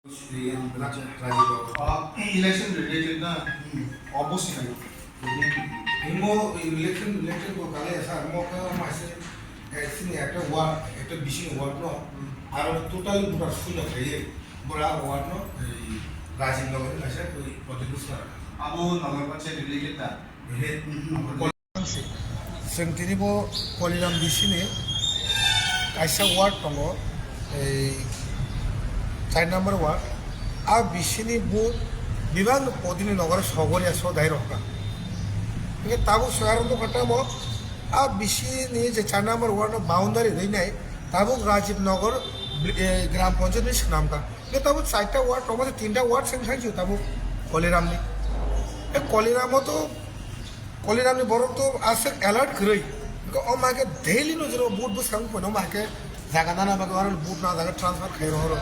Election related na opposite na election ko kale sa mo ka mase sini একটা word একটা বিশিং word no আর total পুরো সুন্দর থাকে বড় ওয়ার্ড no রাজীব নগর আছে ওই প্রতিষ্ঠা abo nagar panchayat related na সেন্টিনিবো কলিরাম বিশিনে কাইসা ওয়ার্ড দङ এই 4 নম্বর ওয়ার্ড आ बिसिनि बुथ विभाग पदिनि नगर सगरिया सदाय रखा इनके ताबो सयारंद खटामो आ बिसिनि जे 4 नंबर वार्ड बाउंडारी रहिनाय ताबो राजीव नगर ग्राम पंचायत नि नाम का ने ताबो 4टा वार्ड तमो 3टा वार्ड सें थाइजो ताबो कलिराम नि ए कलिराम तो कलिराम नि बरो तो आसे अलर्ट करई ओ माके डेली नो जरो बुथ बसंग पनो माके जागा ना माके वारन बुथ ना जागा ट्रांसफर खैरो हरो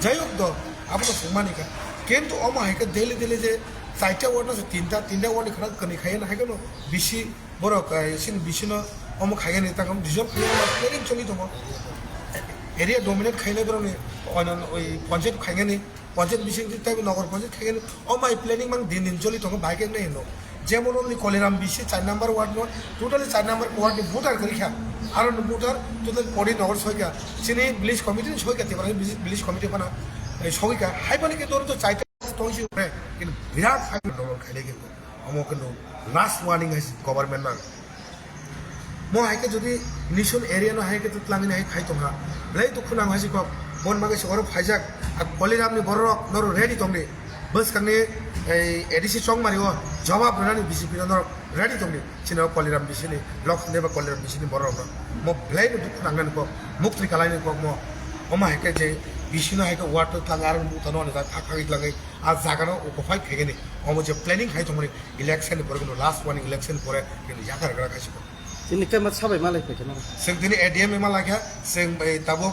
जयक दो आपको सुमानी का केम तो अमा है के दिल्ली दिल्ली जे 4टा वार्ड ना 3टा वार्ड खरा कने खाय ना है के नो बिसी बरो का सिन बिसी न अम खाय ने ता कम डिजर्व खाय ना प्लेनिंग चली तो एरिया डोमिनेट खायने बरो ने अन ओई पंचायत खाय ने पंचायत बिसी ता नगर पंचायत खाय ने अमा प्लेनिंग मान दिन दिन चली तो भागे नहीं नो যেমন ওই কলিরাম বিসি 4 নম্বর ওয়ার্ড নো টোটালি 4 নম্বর ওয়ার্ড নি ভোটার করিখা আর ভোটার টোটাল পড়ি নগর সইকা সিনি ভিলেজ কমিটি সইকা তে ভিলেজ কমিটি বানা সইকা হাইপানি কে তোর তো চাইতে তোইছি রে কিন্তু বিরাট ফাইট নগর খাইলে কিন্তু আমো কিন্তু লাস্ট ওয়ার্নিং আছে গভর্নমেন্ট না মো হাইকে যদি নিশন এরিয়া নো হাইকে তো লাঙ্গি নাই খাই তোমরা লাই তো খুনা হাসি ক বন মাগে সর ফাইজাক আর কলিরাম নি বড় নর রেডি তোমনি बस कंगे एडिसी चौंग मारियो जवाब रनानी बीजेपी नर रेडी तंगे चिनो कलिराम बिसिनी ब्लॉक नेबा कलिराम बिसिनी बरो मो ब्लाइन दुख नांगन को मुक्ति कलाइन को मो अमा हेके जे बिसिनो हेके वाटर थांगार मुतनो ने थाखागि लांगै आ जागानो उपफाय खेगेनि अमो जे प्लानिंग खाइ तंगनि इलेक्शन परगनो लास्ट वन इलेक्शन परे केनि जाकार गरा खासिको दिनै केमा साबाय मालाय फैखो ना जों दिनै एडीएम मालाखा जों ताबो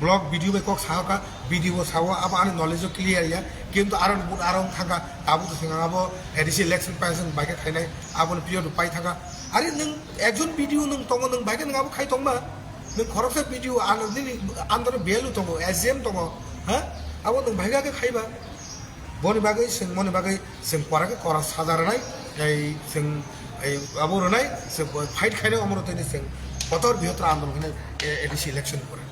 ब्लॉग वीडियो में कक साहा का वीडियो सावा अब आने नॉलेज क्लियर या किंतु आरन बुट आरन थाका ताबु तो सिंगा अब एडिसी इलेक्शन पैसन बाइक खाइनाय आबन पिरियड पाइ थाका आरे नों एकजन वीडियो नों तंग नों बाइक नों खाइ तंबा नों खरसे वीडियो आन दिनि आन्दर बेलु तंग एजेम तंग ह अब नों बाइक के खाइबा बनि बागै सिं मनि बागै सिं पराके करा साधारनाय सिं अब रनाय फाइट खाइनाय अमरतनि सिं बतर बिहत्र आन्दोलन एडिसी इलेक्शन पर